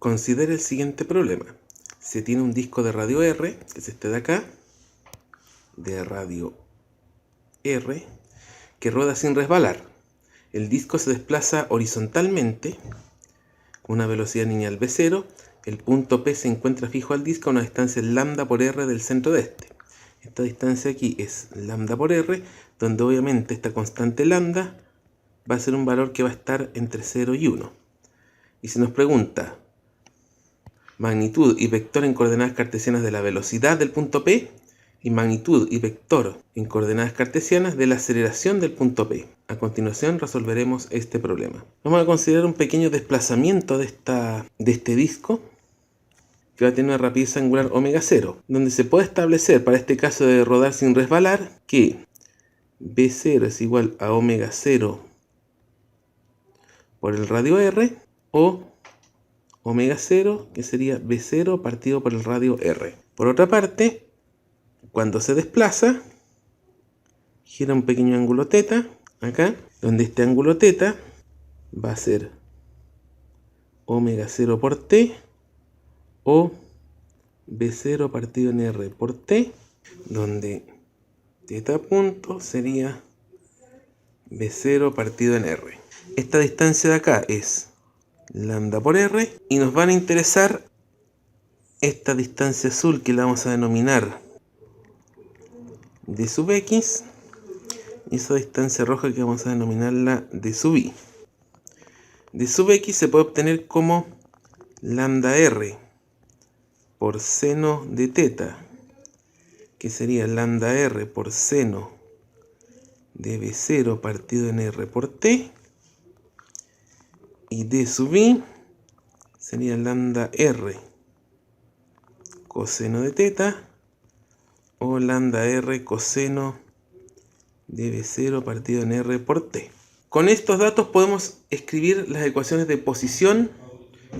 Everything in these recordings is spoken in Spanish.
Considera el siguiente problema. Se tiene un disco de radio R, que es este de acá, de radio R, que rueda sin resbalar. El disco se desplaza horizontalmente con una velocidad lineal v0. El punto P se encuentra fijo al disco a una distancia lambda por R del centro de este. Esta distancia aquí es lambda por R, donde obviamente esta constante lambda va a ser un valor que va a estar entre 0 y 1. Y se nos pregunta magnitud y vector en coordenadas cartesianas de la velocidad del punto P y magnitud y vector en coordenadas cartesianas de la aceleración del punto P. A continuación resolveremos este problema. Vamos a considerar un pequeño desplazamiento de este disco que va a tener una rapidez angular omega 0, donde se puede establecer para este caso de rodar sin resbalar que v0 es igual a omega 0 por el radio R o omega 0, que sería v0 partido por el radio R. Por otra parte, cuando se desplaza, gira un pequeño ángulo θ, acá, donde este ángulo θ va a ser omega 0 por t, o v0 partido en r por t, donde θ punto sería v0 partido en r. Esta distancia de acá es lambda por r, y nos van a interesar esta distancia azul que la vamos a denominar d sub x, y esa distancia roja que vamos a denominarla d sub y. D sub x se puede obtener como lambda r por seno de θ, que sería lambda r por seno de v0 partido en r por t, y d sub y sería lambda r coseno de θ o lambda r coseno de v0 partido en r por t. Con estos datos podemos escribir las ecuaciones de posición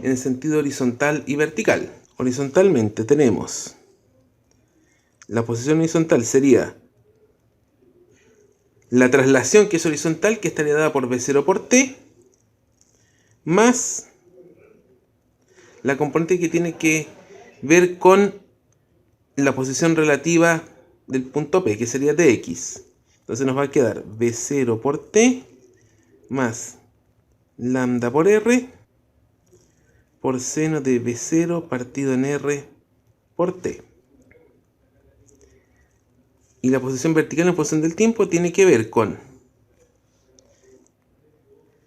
en el sentido horizontal y vertical. Horizontalmente tenemos la posición horizontal sería la traslación, que es horizontal, que estaría dada por v0 por t, más la componente que tiene que ver con la posición relativa del punto P, que sería dx. Entonces nos va a quedar v0 por t más lambda por r por seno de v0 partido en r por t. Y la posición vertical en función del tiempo tiene que ver con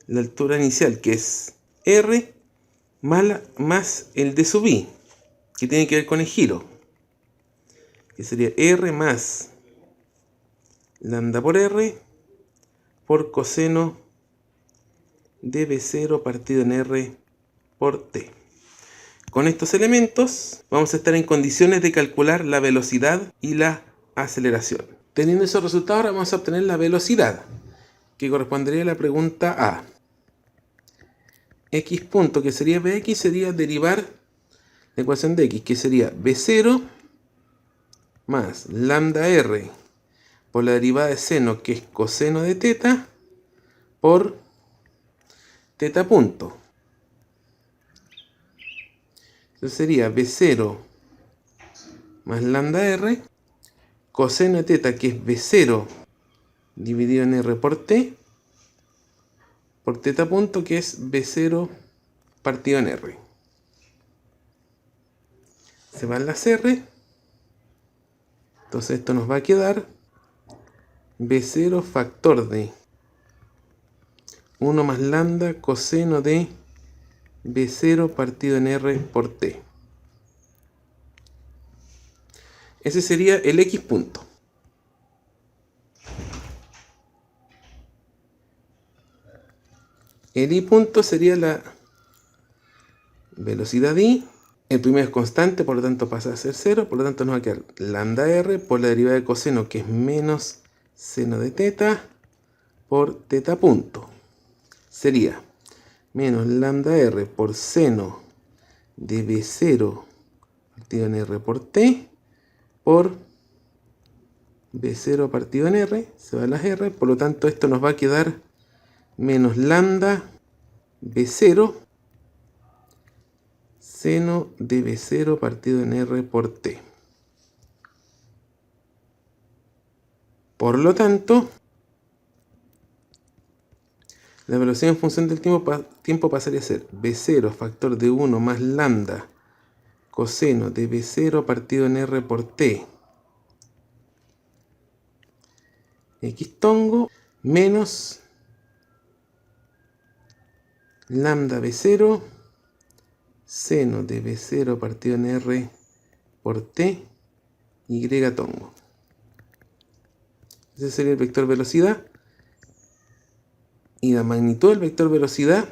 la altura inicial, que es r, más el d sub y, que tiene que ver con el giro, que sería r más lambda por r por coseno de v0 partido en r por t. Con estos elementos vamos a estar en condiciones de calcular la velocidad y la aceleración. Teniendo esos resultados, ahora vamos a obtener la velocidad, que correspondería a la pregunta A. X punto, que sería Vx, sería derivar la ecuación de x, que sería v0 más lambda r por la derivada de seno, que es coseno de θ, por θ punto. Entonces sería v0 más lambda r, coseno de θ, que es v0 dividido en r por t, por θ punto, que es v0 partido en r. Se van las r, entonces esto nos va a quedar v0 factor de 1 más lambda coseno de v0 partido en r por t. Ese sería el x punto. El y punto sería la velocidad y. El primero es constante, por lo tanto pasa a ser 0. Por lo tanto nos va a quedar lambda r por la derivada de coseno, que es menos seno de θ, por θ punto. Sería menos lambda r por seno de v0 partido en r por t, por v0 partido en r, se van las r, por lo tanto esto nos va a quedar menos lambda v0 seno de B0 partido en R por T. Por lo tanto, la velocidad en función del tiempo pasaría a ser B0 factor de 1 más lambda coseno de B0 partido en R por T. X tongo menos lambda B0 seno de B0 partido en R por T y tongo. Ese sería el vector velocidad. Y la magnitud del vector velocidad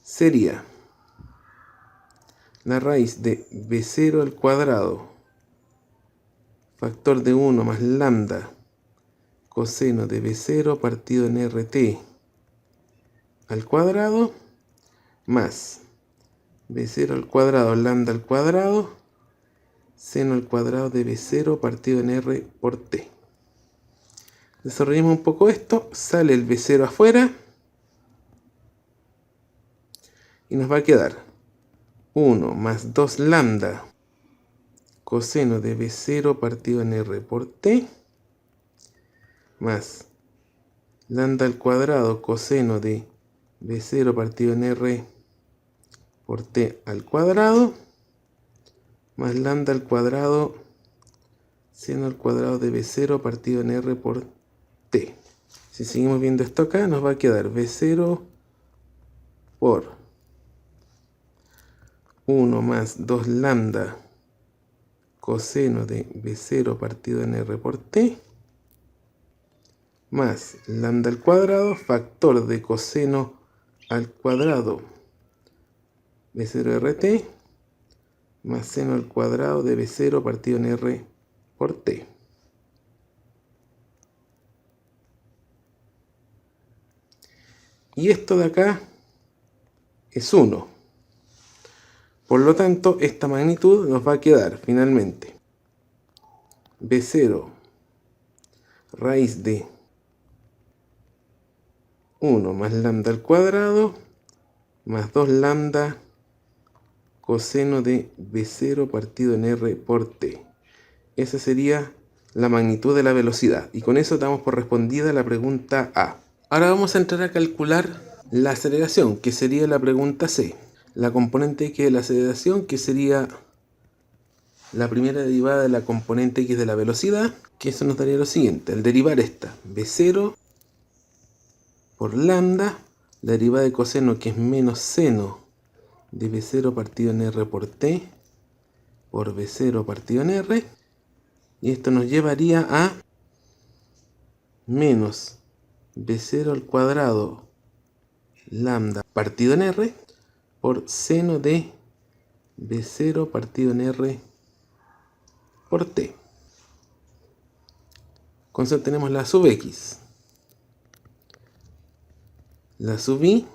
sería la raíz de B0 al cuadrado factor de 1 más lambda coseno de B0 partido en RT al cuadrado más B0 al cuadrado lambda al cuadrado seno al cuadrado de B0 partido en R por T. Desarrollemos un poco esto, sale el B0 afuera y nos va a quedar 1 más 2 lambda coseno de B0 partido en R por T más lambda al cuadrado coseno de B0 partido en R por T al cuadrado más lambda al cuadrado seno al cuadrado de B0 partido en R por T. Si seguimos viendo esto acá, nos va a quedar B0 por 1 más 2 lambda coseno de B0 partido en R por T más lambda al cuadrado factor de coseno al cuadrado B0 RT más seno al cuadrado de B0 partido en R por T. Y esto de acá es 1. Por lo tanto, esta magnitud nos va a quedar finalmente B0 raíz de 1 más lambda al cuadrado más 2 lambda coseno de B0 partido en R por T. Esa sería la magnitud de la velocidad. Y con eso damos por respondida la pregunta A. Ahora vamos a entrar a calcular la aceleración, que sería la pregunta C. La componente X de la aceleración, que sería la primera derivada de la componente X de la velocidad, que eso nos daría lo siguiente. Al derivar esta, B0 por lambda, la derivada de coseno, que es menos seno de B0 partido en R por T, por B0 partido en R, y esto nos llevaría a menos B0 al cuadrado lambda partido en R por seno de B0 partido en R por T. Con eso tenemos la sub X. La sub I,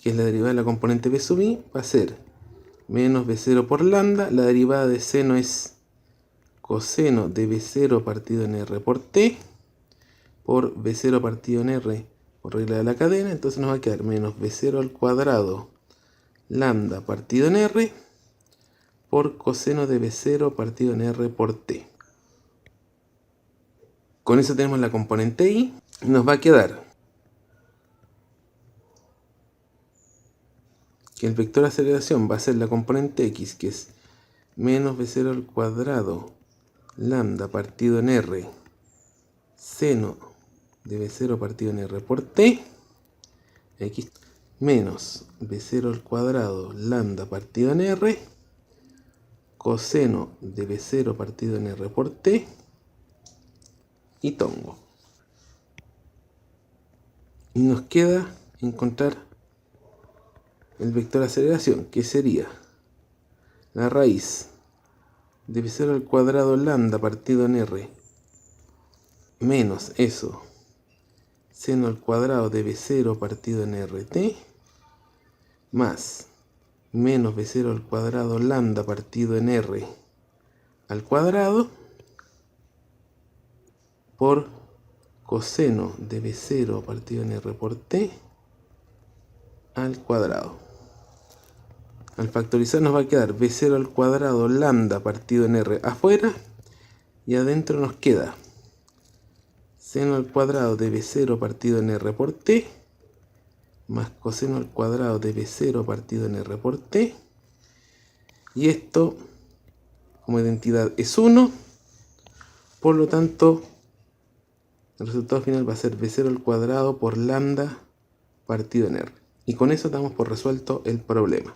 que es la derivada de la componente B sub I, va a ser menos B0 por lambda. La derivada de seno es coseno de B0 partido en R por T por B0 partido en R por regla de la cadena. Entonces nos va a quedar menos B0 al cuadrado lambda partido en R por coseno de B0 partido en R por T. Con eso tenemos la componente I. Nos va a quedar que el vector de aceleración va a ser la componente X, que es menos B0 al cuadrado lambda partido en R seno de B0 partido en R por T, X menos B0 al cuadrado lambda partido en R coseno de B0 partido en R por T y tongo. Y nos queda encontrar el vector de aceleración, que sería la raíz de B0 al cuadrado lambda partido en R menos eso seno al cuadrado de B0 partido en RT más menos B0 al cuadrado lambda partido en R al cuadrado por coseno de B0 partido en R por T al cuadrado. Al factorizar nos va a quedar b0 al cuadrado lambda partido en r afuera, y adentro nos queda seno al cuadrado de b0 partido en r por t, más coseno al cuadrado de b0 partido en r por t, y esto como identidad es 1, por lo tanto el resultado final va a ser b0 al cuadrado por lambda partido en r. Y con eso damos por resuelto el problema.